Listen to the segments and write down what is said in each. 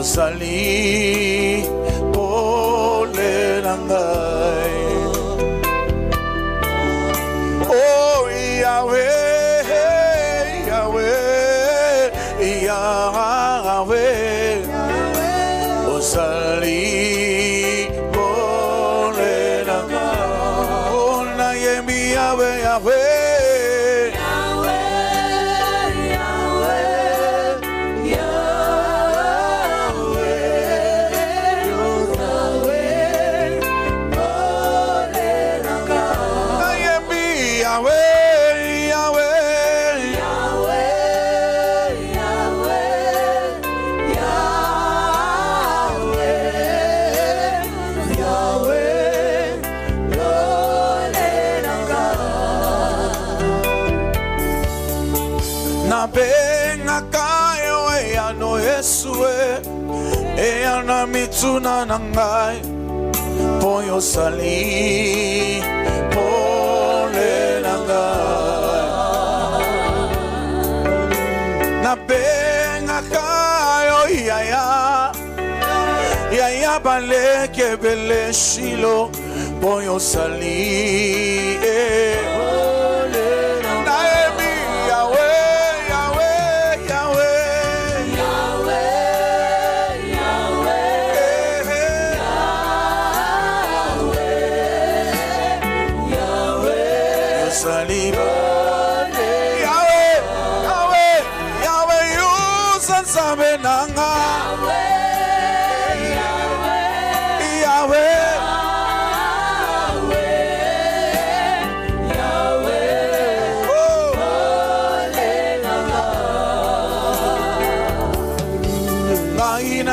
Yosali pole nangai. Oh Yahweh, Yahweh, Yahweh, Yosali pole nangai. Oh Nayemi Yahweh, Yahweh. Eana mituna nangai poyo sali pole nangai na benga kayo yaya bale kebele shilo poyo sali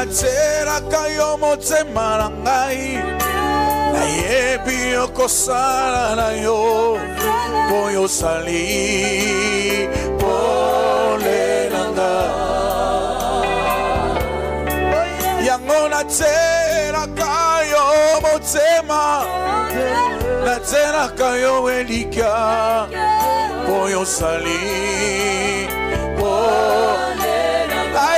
Tera kayo mo te marangai na yebi okosara na yo poyo sali pole nanga yangona tera kayo mo te na tera kayo elika poyo sali pole nanga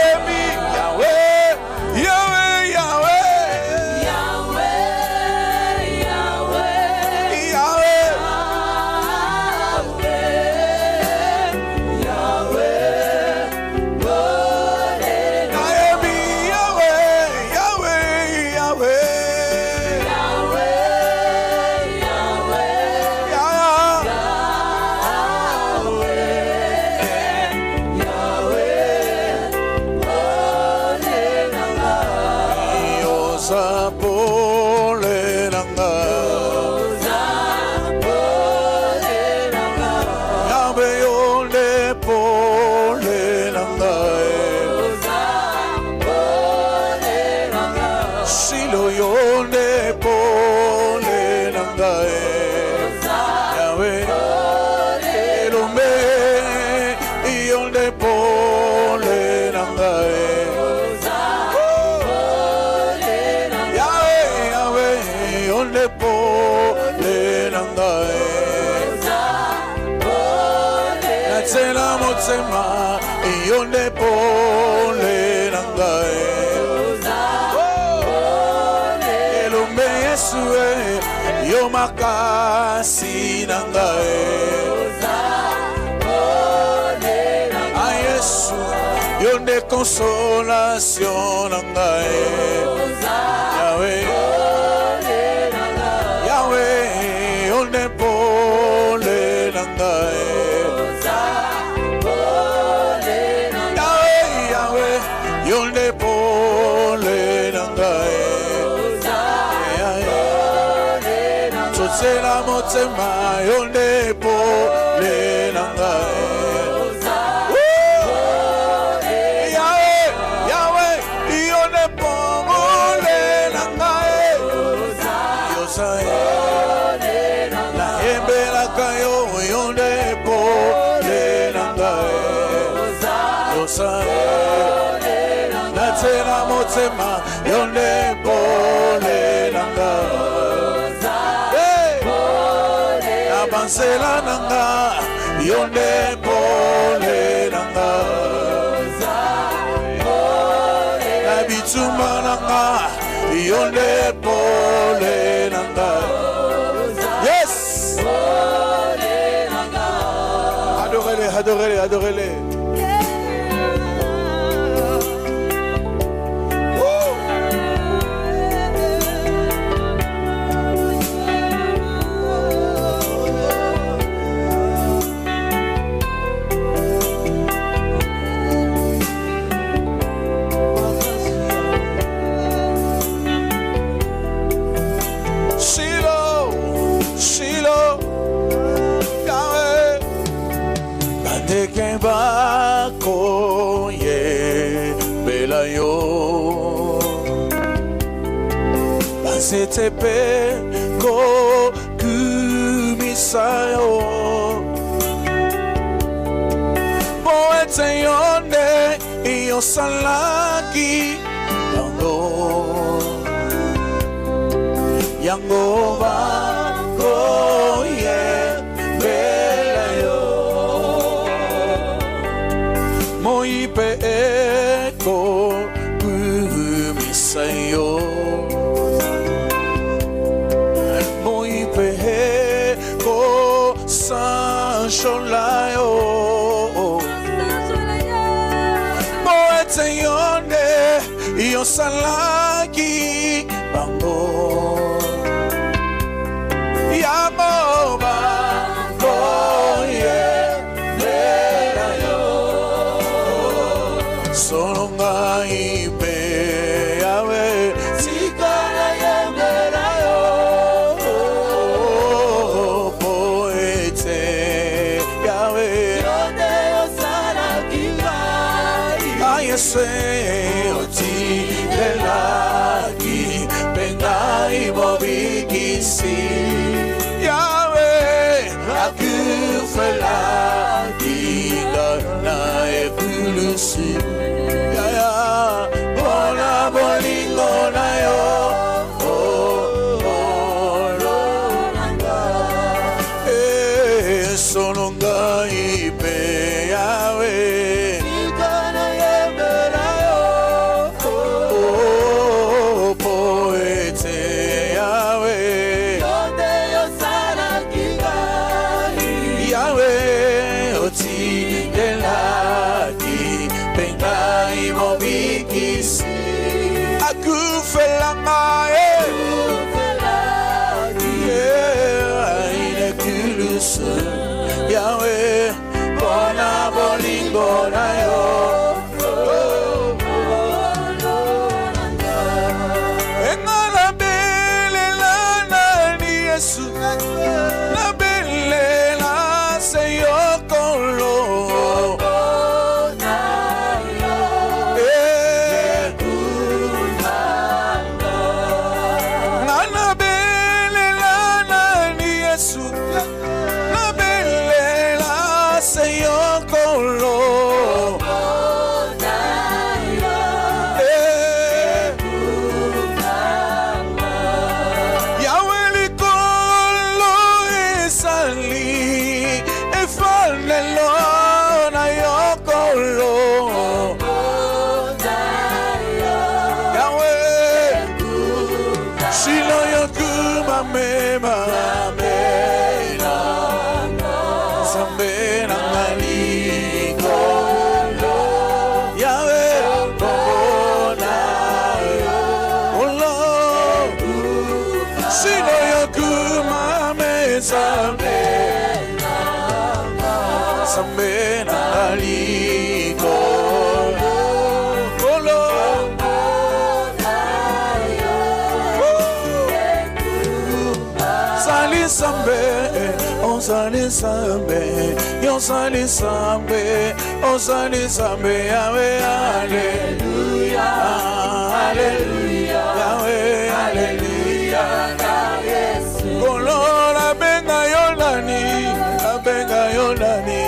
Yonde pole nangai elombe Yesue yo makasi nangai a Yesu yonde consolation nangai Yahweh Yahweh yonde pole nangai Yonde pole nangai Totela motema yonde pole nangai Yahweh yonde pole nangai Yosai la embela kayo yonde pole nangai Yosai Tera motema yonde pole nanga Abansela nanga yonde pole nanga Tumananga, yonde pole nanga. Yes. Adorez-les, adorez-les, adorez-les. Bako ye belayo Basetepe ko kumisayo Poete yonde iyo salaki Yango bako ye Moipe eko kumisayo Moipe eko sansholayo Moete yonde iyo salaki bango Yamo bango ye Songa ipe yawe Sikana yemberayo Poete yawe Yonde yosana kibai Ayese oti lelaki Bengai mobikisi Yawe akufelaki Na ekulusi Bona bolingo na yo Sononga ipe yawe Ikana yembera yo Poete yawe Yonde yosana kigai Yawe oti delaki Bengai mobikisi Akufelanga Aine kulusu Yahweh Bona bolingo na yo Engala bele lana ni Yesu Na bele la se yokolo Osani sambe, osani sambe, Yahweh, hallelujah, hallelujah, Yahweh, hallelujah, Kolora benga yonani, benga yonani,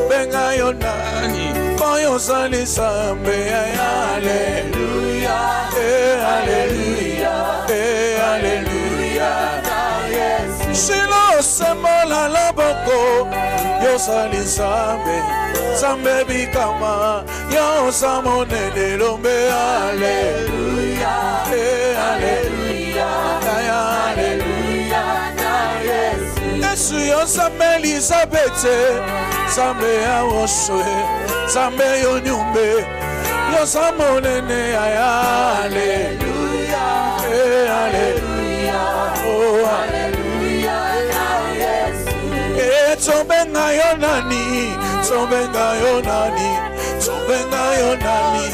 benga yonani, boy osani sambe, hallelujah, hallelujah, hallelujah, Shilo semola la boko. Yo osali Zambe, Zambe bikama, yo samonene lombe, Hallelujah, Hallelujah, Hallelujah, Yesu yo Zambe Elizabeth, Zambe awoswe, Zambe yo nyumbe, yo samonene, Hallelujah, Hallelujah, oh Hallelujah, Tobenga yonani, Tobenga yonani, Tobenga yonani,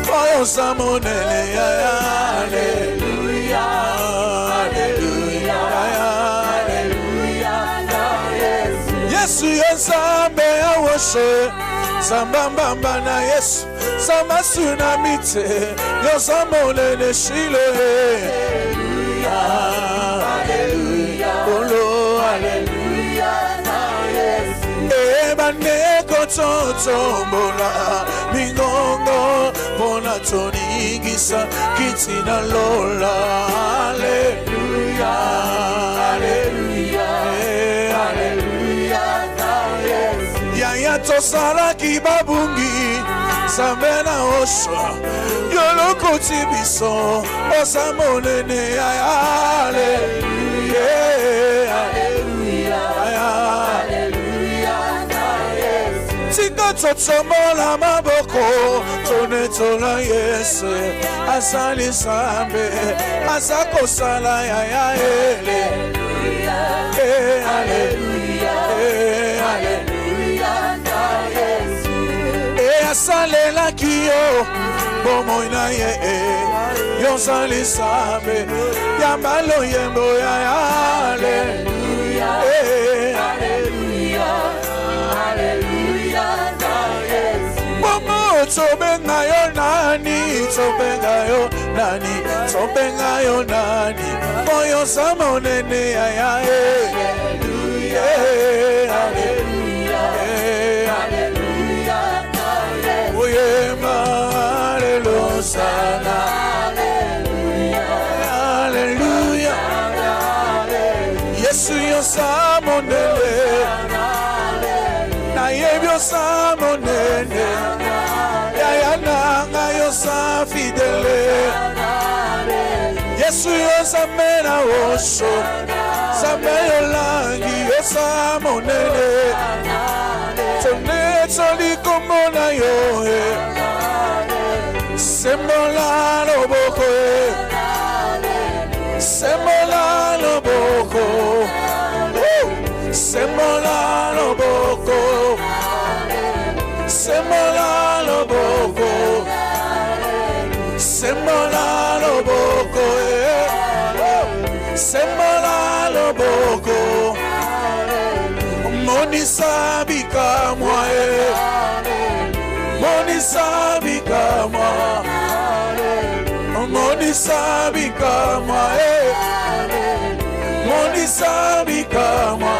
Oyo samonene, Hallelujah, Hallelujah, Hallelujah, Yesu yo Zambe awoshe, Zambamba na Yesu, Zamba tsunamite, yo samonene Shiloh, Hallelujah, Olo, Hallelujah. Neko totombola mingongo bona tonigisa kitina lola Hallelujah, Hallelujah, Hallelujah, Yaya tosala kibabungi Zambena osha yoloko tibiso osamonene Hallelujah, Hallelujah. Totomola maboko tonetola Yesu asali Zambe asako sala ya Hallelujah, Hallelujah, Hallelujah, asale la kio bomo ina yo sali Zambe yambalo yembo ya Hallelujah, Hallelujah, Tobenga yonani, Tobenga yonani, Tobenga yonani, Moyo samonene Hallelujah, Hallelujah, Hallelujah, Oyema Hallelujah, Hallelujah, Yesu yo samonene, na yebyo samonene. Nanga yo sa fidele Yesu yo sa mena osho Zambe yo langi yo sa monene Tone toli komona yo Sembola loboko Sembola loboko Sembola loboko Sembola loboko Sembola loboko Sembola loboko Monisa bikamwa Monisa bikamwa Monisa bikamwa Monisa bikamwa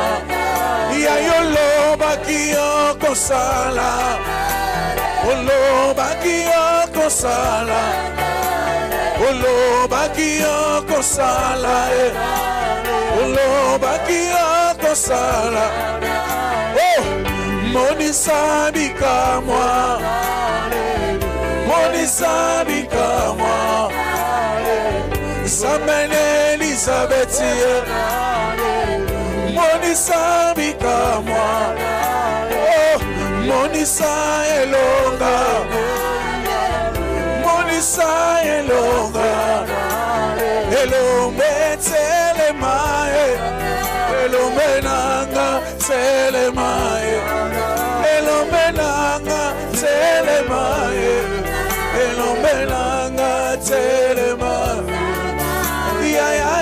Ya yolo bakio kosala Olo bakio kosala Olo bakio kosala Olo bakio kosala Oh Monisa bikamwa Monisa bikamwa Zambe Elizabeth Monisa bikamwa Oh Monisa elonga Monisa elonga Elombe telemae Elombe nanga telemae Elombe nanga telemae Elombe nanga telemae Ya ya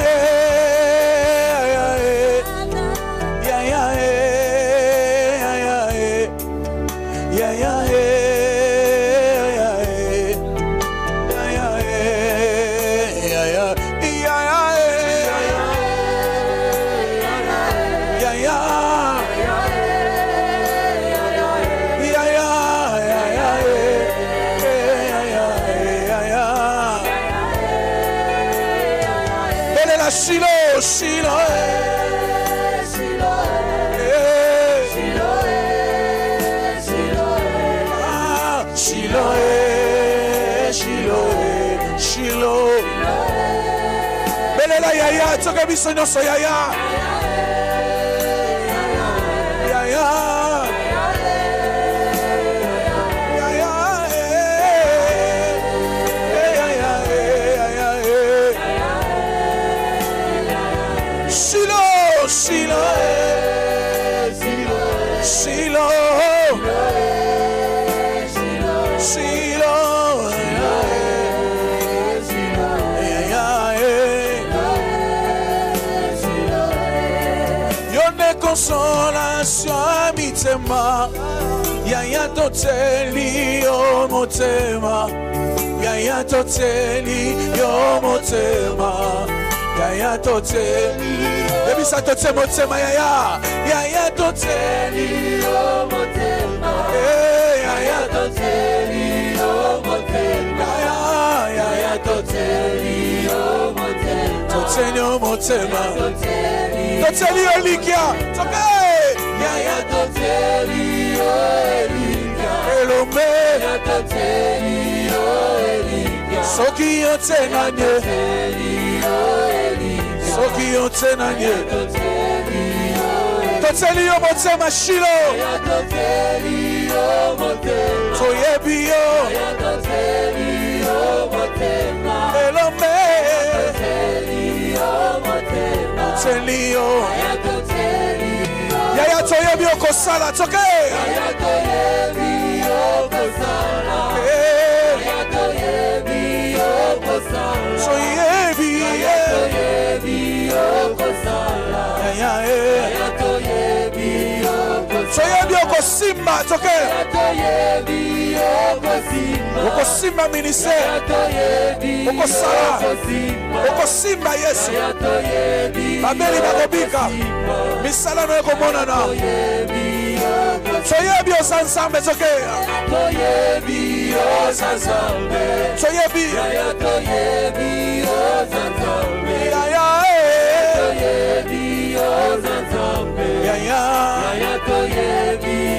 Shiloh, Shiloh, Shiloh, Shiloh, Shiloh, Shiloh. Belela yaya, toka biso nyonso yaya. Yaya. Shiloh, Shiloh, Shiloh, Shiloh, Yone consolation mitema, yaya toteli yo motema, yaya toteli yo motema. Yaya toteli, baby sa totse motema yaya, yaya toteli yo motema, yaya toteli yo motema, yaya toteli yo motema, toteli yo motema, toteli yo likia, toke, yaya toteli yo likia, elombe, yaya toteli yo likia, soki yo tenanye. Soki yo tenanye toteli yo motema Shiloh toyebi yo elombe toteli yo yaya toyebi yo kosala toke yaya toyebi yo kosala yaya toyebi yo kosala toyebi soyebi okosimba toke okosimba ministère okosala okosimba Yesu babeli bakobika misala no ekomonana soyebi osansambe toke soyebi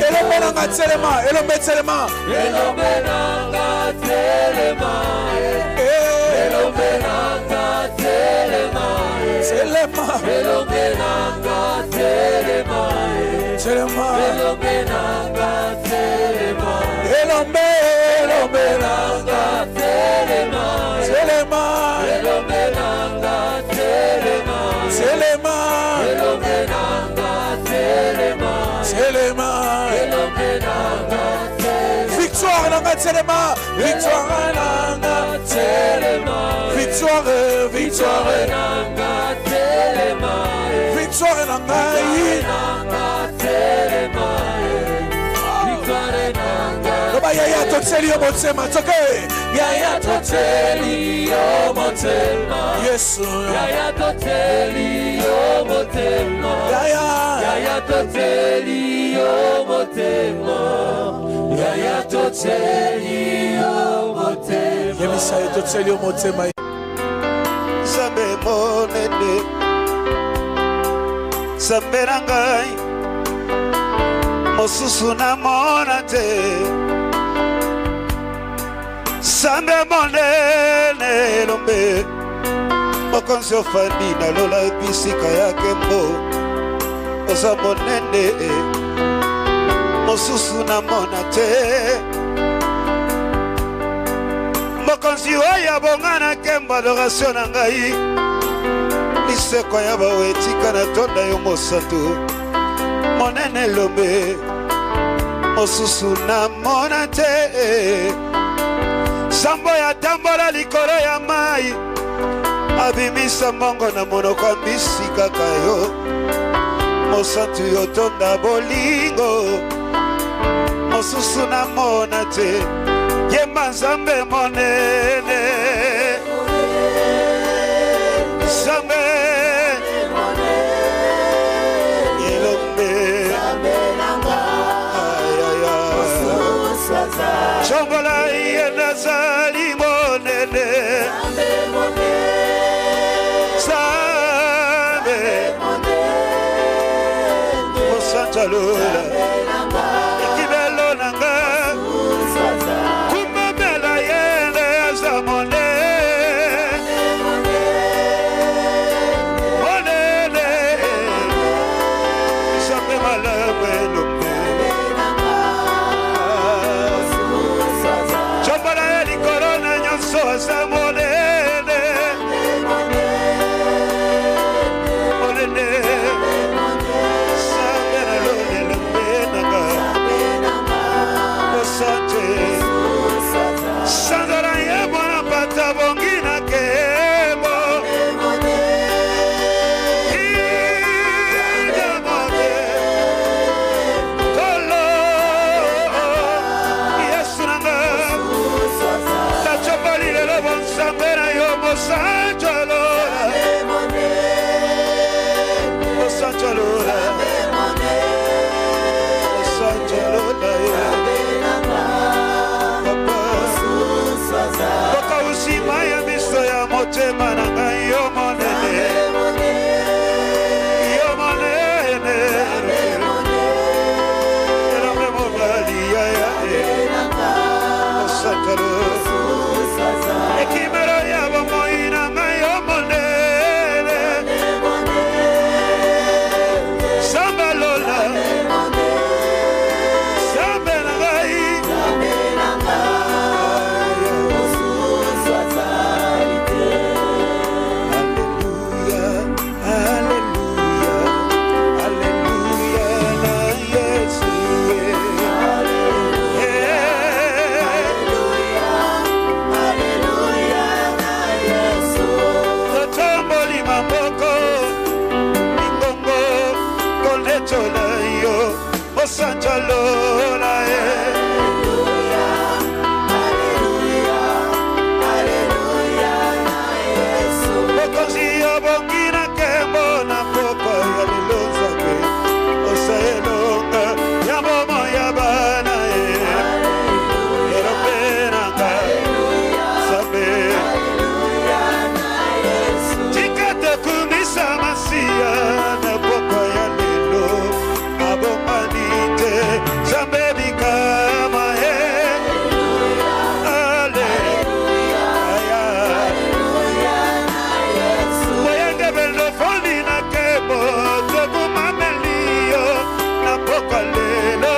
Elombenanga telema, elombe telema, elombenanga telema, elombenanga telema, telema, elombenanga telema, telema, elombenanga telema, elombe, elombenanga telema, telema, elombenanga telema, telema, elombenanga telema. Victoire nanga telema, victoire nanga telema, victoire, victoire nanga telema, victoire nanga telema, victoire nanga. Loba yaya toteli yo motema toke, yaya toteli yo motema, Yesu, yaya toteli yo motema, yaya toteli yo motema, yaya toteli yo motema, yemisa yo toteli yo motema. Sabe monene, sabe rangai, mosusu na monate, sabe monene lombe, mokonzo fani na lola bisika yake mbo. Oza monene mosusu na monate mokonzi oya bongana kemba adoration na ngai liseko ya bawetika na tonda yo mosantu monene lombe mosusu na monate sambo ya tambola likolo ya mai abimisa mongo na monoko ambisi kaka yo mosantu yotonda bolingo mosusu na monate yemba nzambe monene nzambe yelombe chombola yenazali monene Lola, ikibelo nanga, motema na ngai yo monene yo monene elombe mobali yaya osakalo ekimero ya bomoi na ngai yo monene samba lola sambe na ngai Sanjalola Hallelujah, hallelujah, hallelujah na Yesu. Bokozi yabongina kembo na poko ya lilozake Osaelonga yabomo yabana Hallelujah, hallelujah, sabe hallelujah na Yesu. Chikate kumisa masia na poko ya lilo Abomanite Zambebi kama Hallelujah, hallelujah na Yesu. Moyenge belo foni na kebo Togu mamelio na poka lelo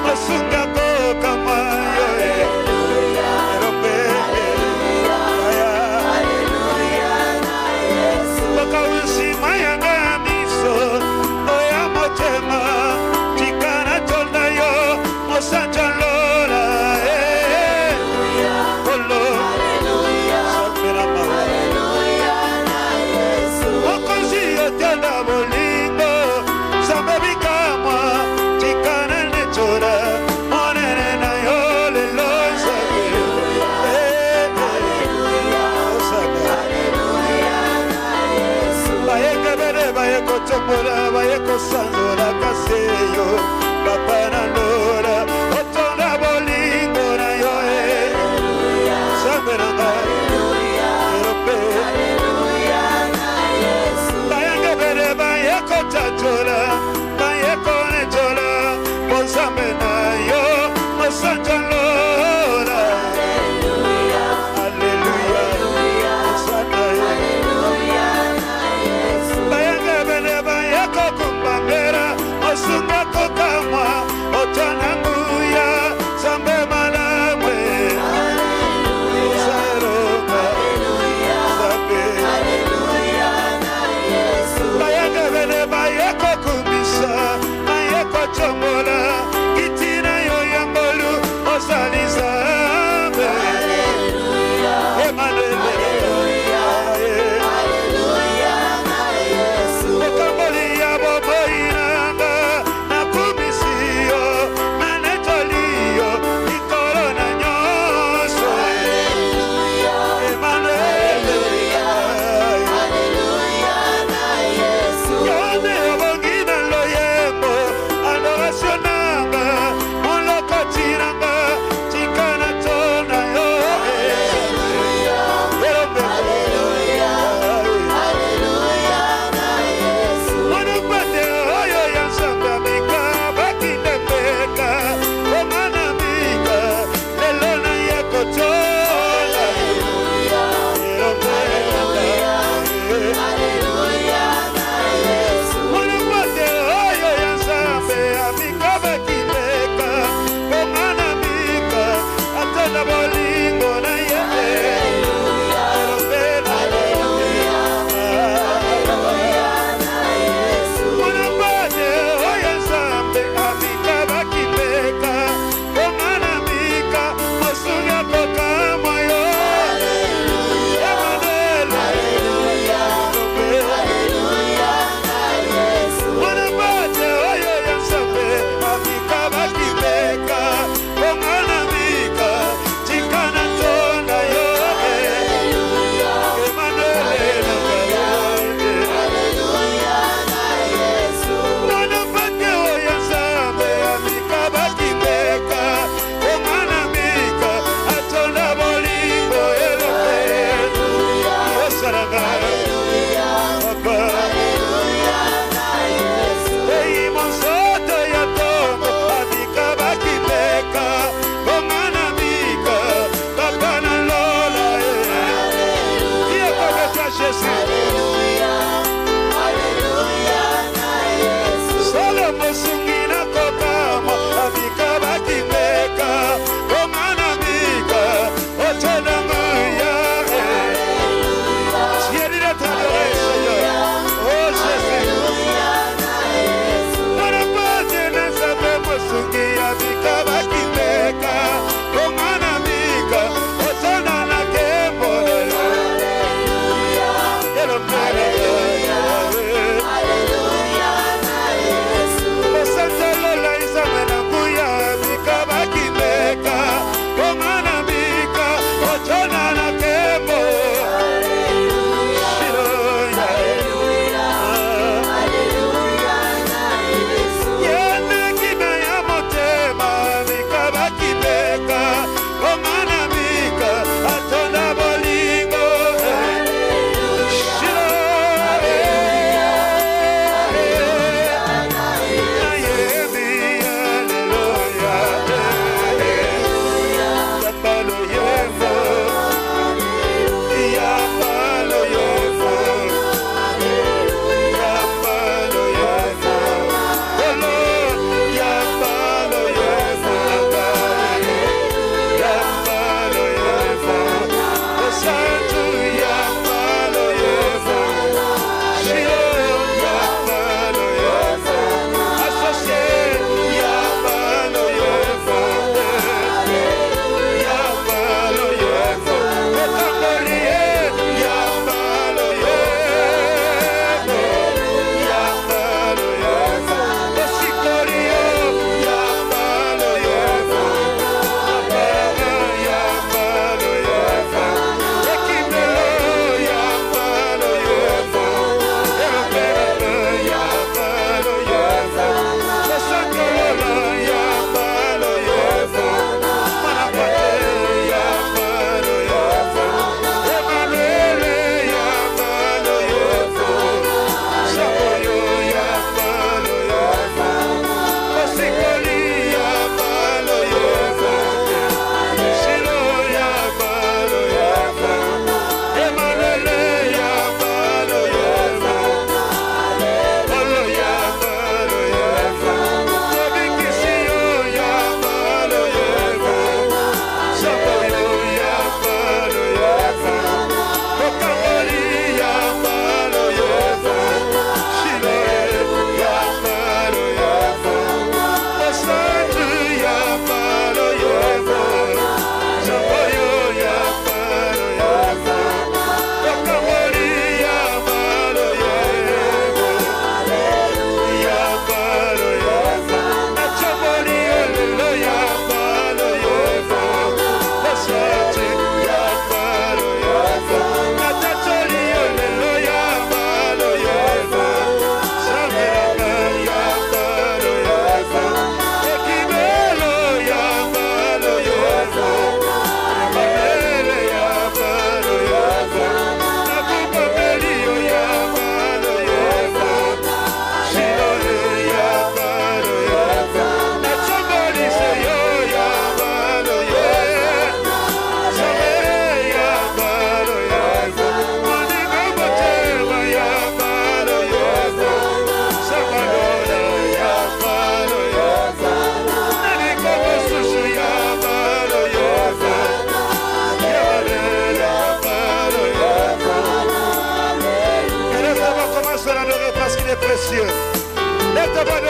Masunga koka mayo Hallelujah na Yesu. Boka usi mayanga miso Oya motema Chikana tolda yo Mosanja lola Kolo Sapera mawa Hallelujah na Yesu. Mokozi yotenda bolingo Sambebi kamwa Chikana nechora Monene na yo lelo sabe Bayeke bere bayeko chomola Bayeko sanzola kaseyo Papa na lora Otonda bolingo na yo Sapera mawa Bayeke bere bayeko chachola Bayeko nechola Mozambe na yo Mosanja lola Hallelujah Osana yo Bayeke bere bayeko kumbambera Osunga kokamwa Otana nguya Sambe malamwe Saeroka Sambe Bayeke bere bayeko kumbisa Bayeko chomola Itina yo yambolu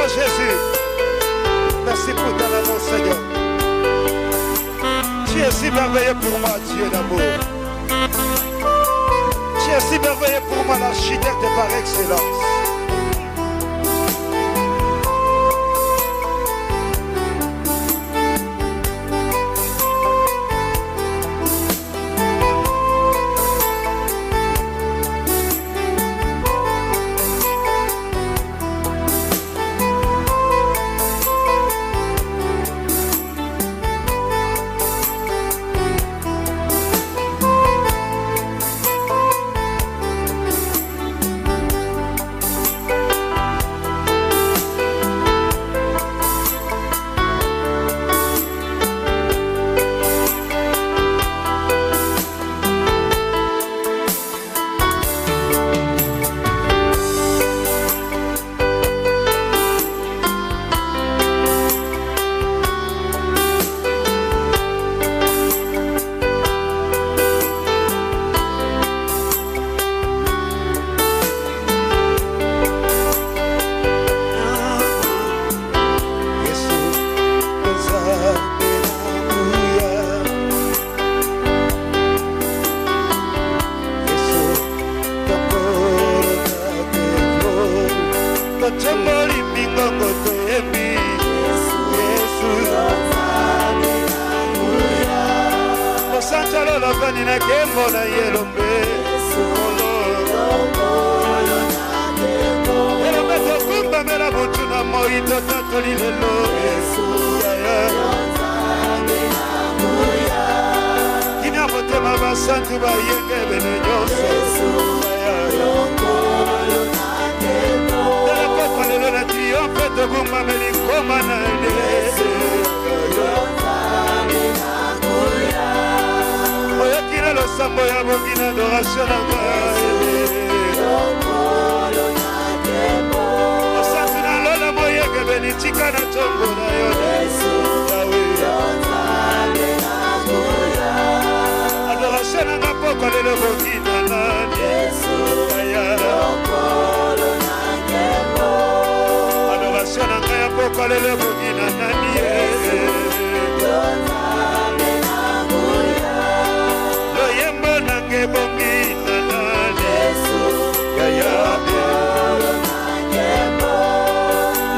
Oh Jésus, merci pour ton amour, Seigneur. Tu es si merveilleux pour moi, Dieu d'amour. Tu es si merveilleux pour moi, l'architecte par excellence.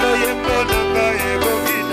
Lo yembo nanga ebongi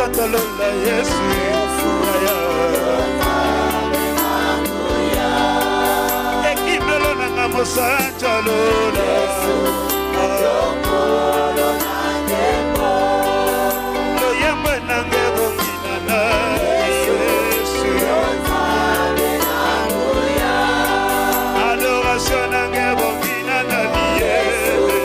Santalola Yesu Ekimelo nanga Santalola Loyemwe nange bongina na Yesu Adoration nange bongina na Yesu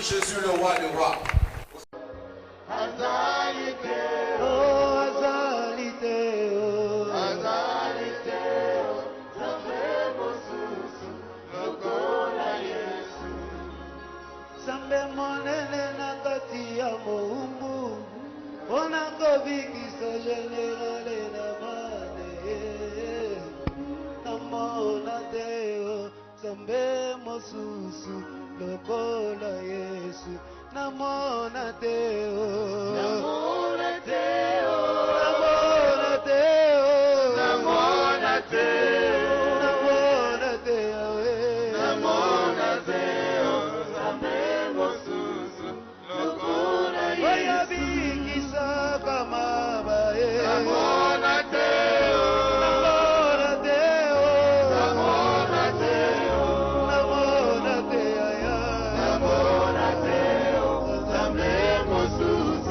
Jésus le roi des rois. Lokola Yesu namona teo namona teo namona teo namona teo namona teo namona teo namemo susu lokola Yesu oya bikisa kama bae namona teo namona teo namona teo namona teo Namona Teo, Namemo Susu.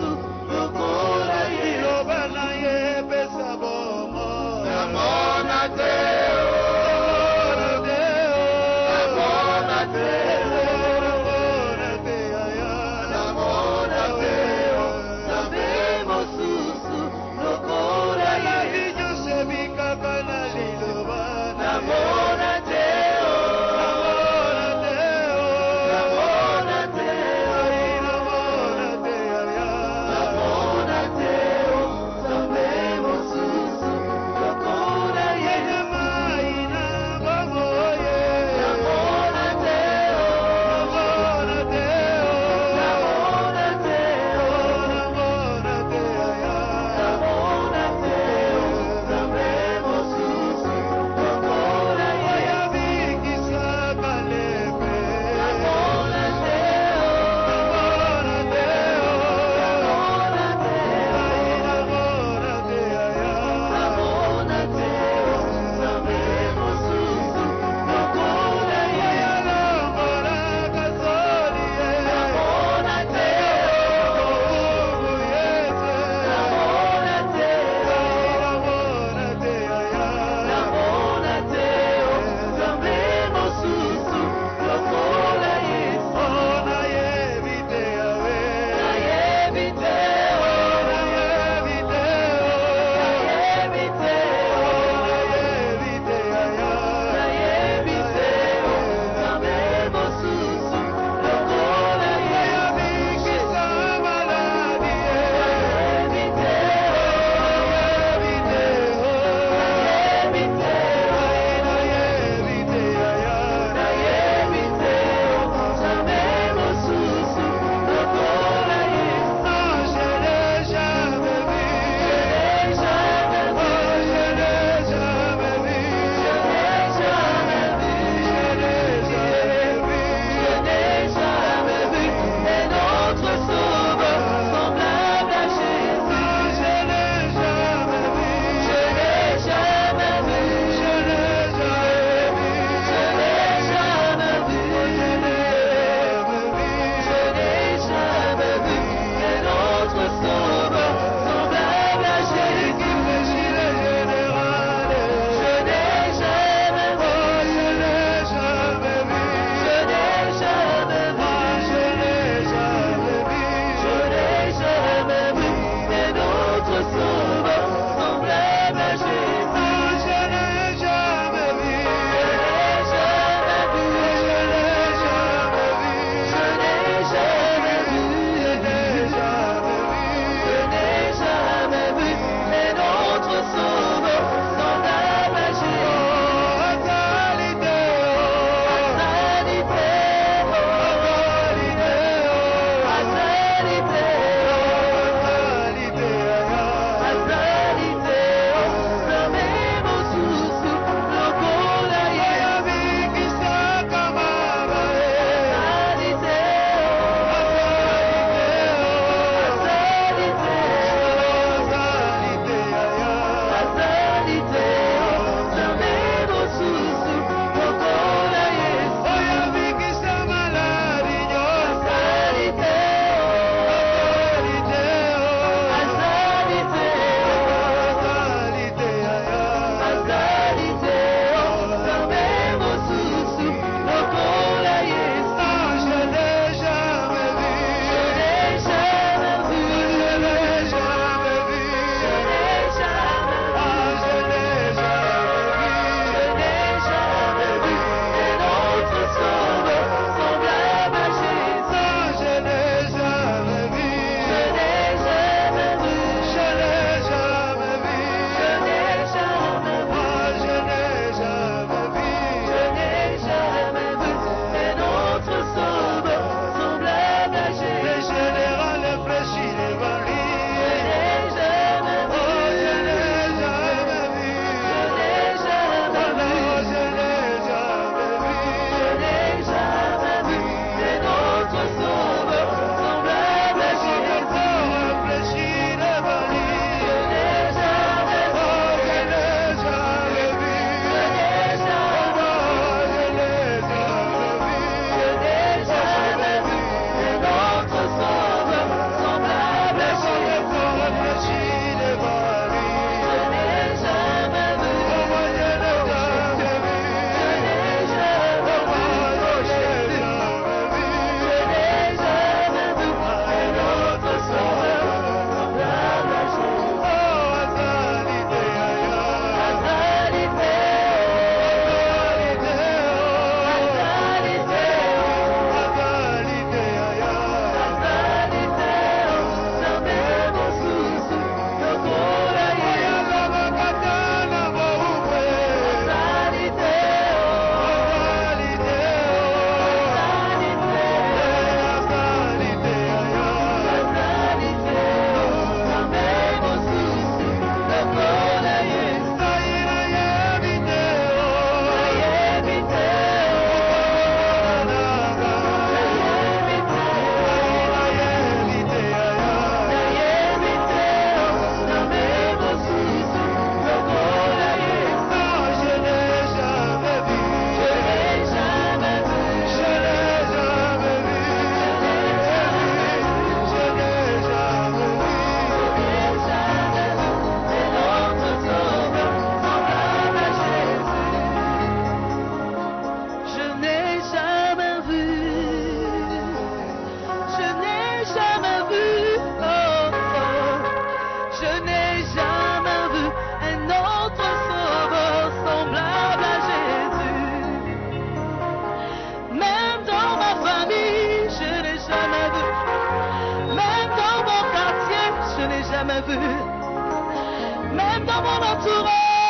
m'entourent,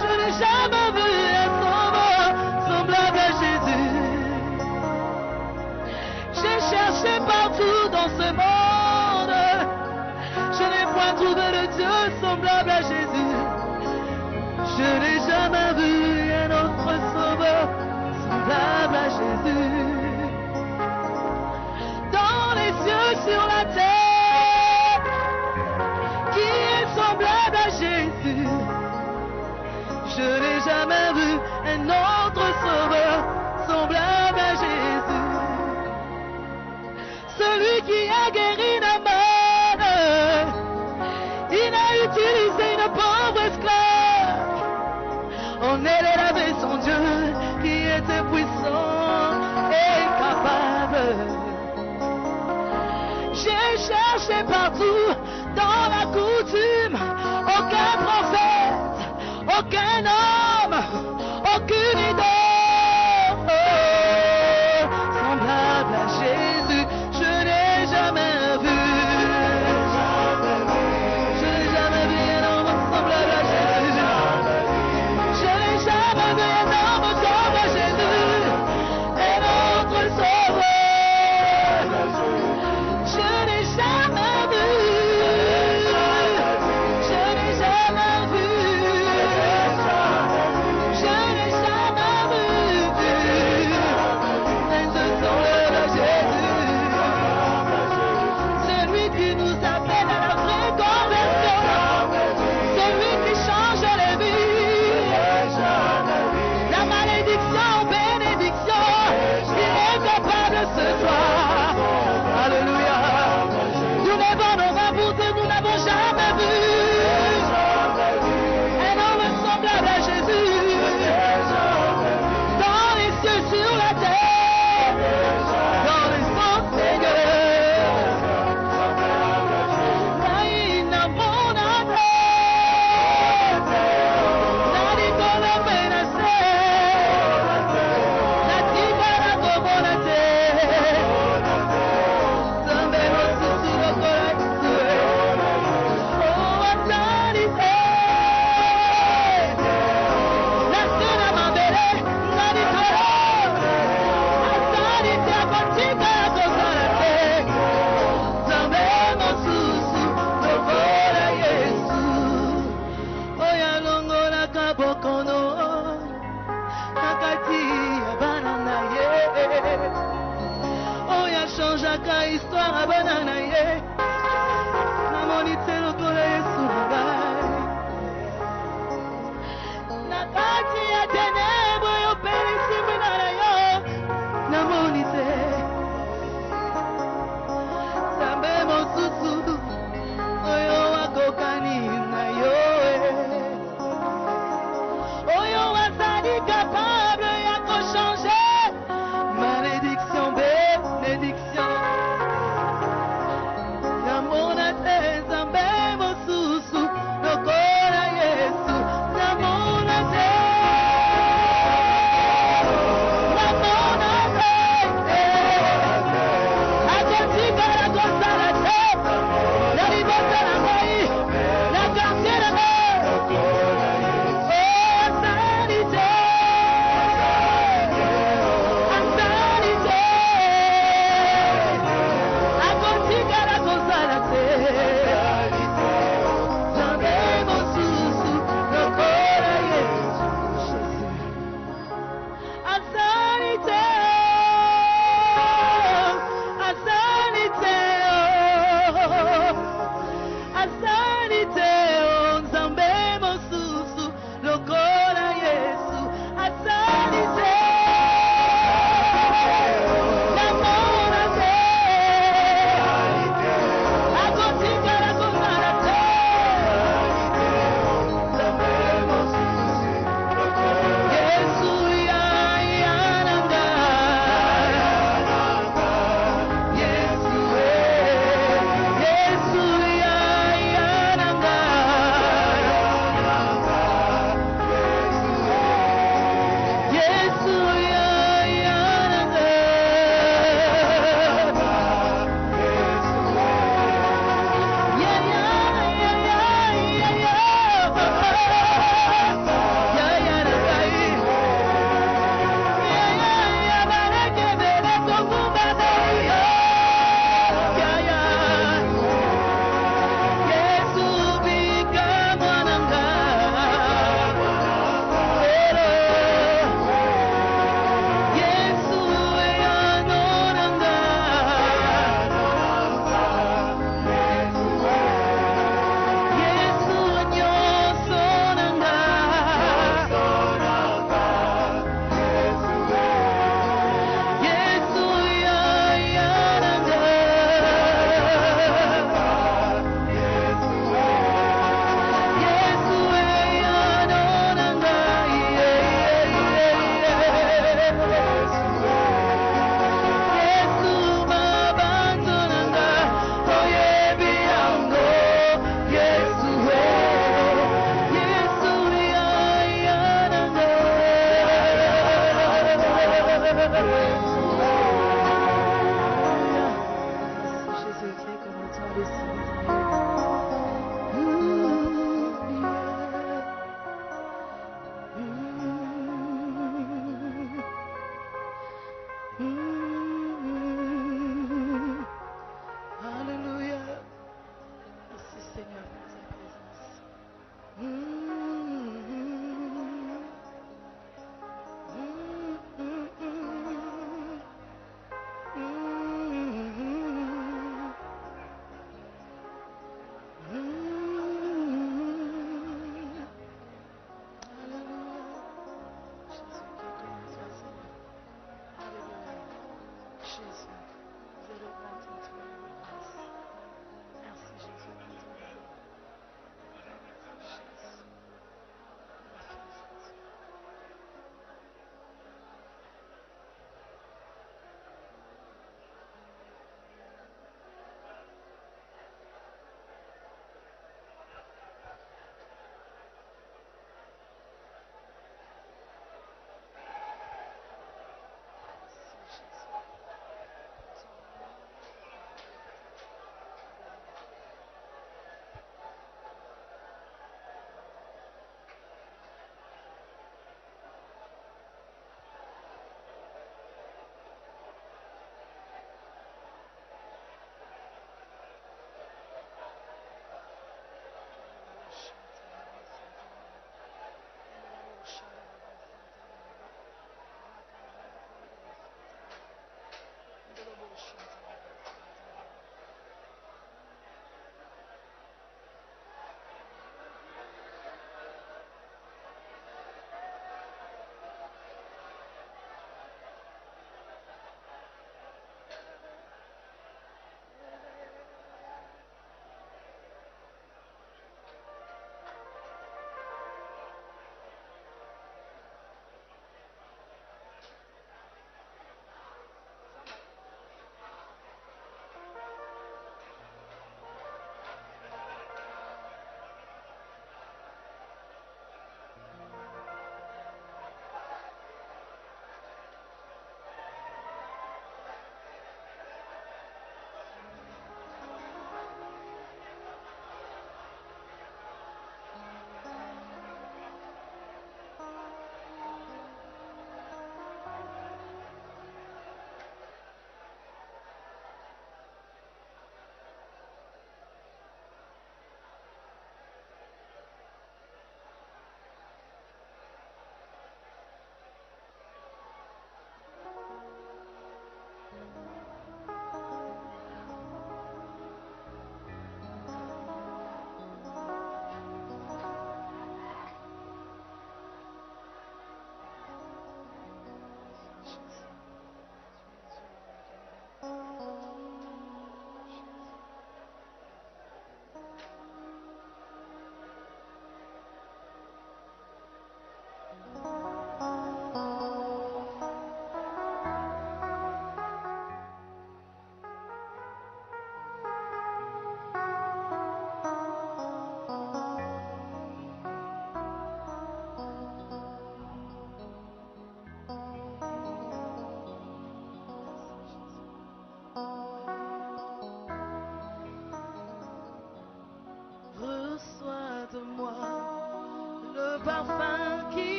je n'ai jamais vu un sauveur semblable à Jésus. J'ai cherché partout dans ce monde, je n'ai point trouvé de Dieu semblable à Jésus. Je n'ai jamais vu un autre sauveur semblable à Jésus. Dans les cieux, sur la terre, qui est semblable à Jésus? Je n'ai jamais vu un autre sauveur semblable à Jésus. Celui qui a guéri Naaman, il a utilisé une pauvre esclave. On élevait son Dieu qui était puissant et capable. J'ai cherché partout dans la coutume, aucun prophète, aucun homme, aucune idole semblable à Jésus. Je n'ai jamais vu. Je n'ai jamais vu un homme semblable à Jésus. Je n'ai jamais vu un homme semblable à Jésus. Un autre sauveur. Je n'ai jamais vu. Je n'ai jamais vu. Je n'ai jamais vu. Un Dieu semblable à Jésus. Celui qui nous appelle à la vraie conversion. Celui qui change les vies. La malédiction, bénédiction. Il est capable ce soir. Alléluia. Nous levons nos mains pour dire nous n'avons jamais vu un homme semblable à Jésus. Dans les cieux, sur la terre, dans les sangs, Seigneur. Naïna monate, nadiko na menase, natika na komonate. Zambe no susu no koraitue, oh atanite. Nasuna mambele, naditoro, atanite akotika akosanate. Zambe no susu no kora Yesu, oya longo na kabokono, nakati ya banana ye. Oya changeaka histoire à banana ye. Namonite lokola Yesu nabai. Nakati ya ténèbres yo pelisi binana yo. Namonite. Zambe mosusu oyo akokani na yo. Oyo azali capable ya kochanger malédiction, bénédiction.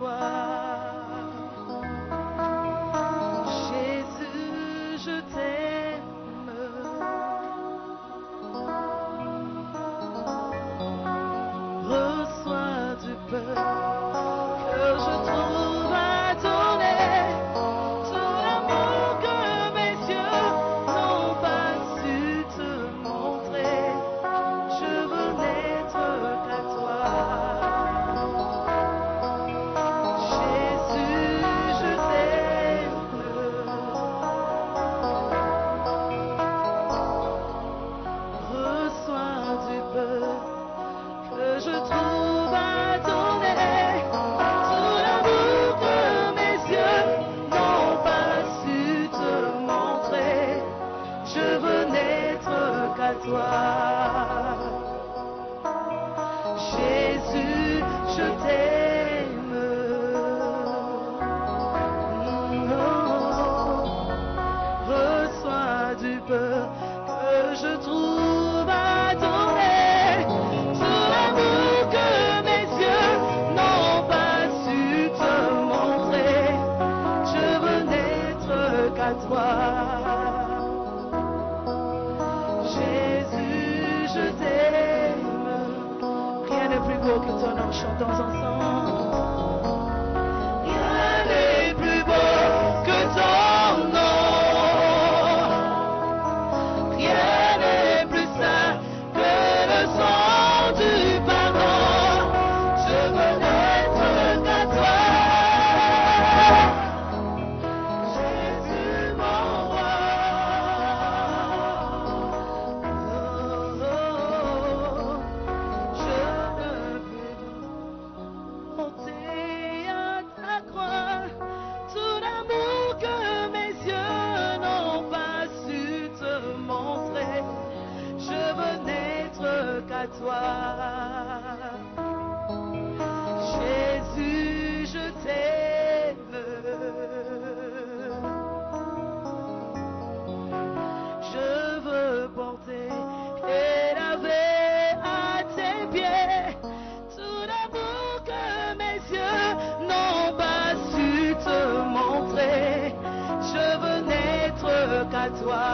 toi. Jésus, je t'aime. Reçois du peu que je trouve à donner, tout l'amour que mes yeux n'ont pas su te montrer. Je veux n'être qu'à toi. Jésus, je t'aime. Reçois du peu que je trouve à donner, tout l'amour que mes yeux n'ont pas su te montrer. Je veux n'être qu'à toi. Jésus, je t'aime. Reçois du peu que je trouve à donner, tout l'amour que mes yeux n'ont pas su te montrer. Je veux n'être qu'à toi. Jésus, je t'aime. Rien n'est plus beau que ton nom, chantons ensemble. Rien n'est plus beau que ton nom. Rien n'est plus saint que le sang du pardon. Je veux n'être qu'à toi. Jésus, mon roi. Je ne peux monter à ta croix, tout l'amour que mes yeux n'ont pas su te montrer. Je veux n'être qu'à toi. Jésus, je t'aime. Je veux porter et laver à tes pieds tout l'amour que mes yeux n'ont pas su te montrer. Je veux n'être qu'à toi.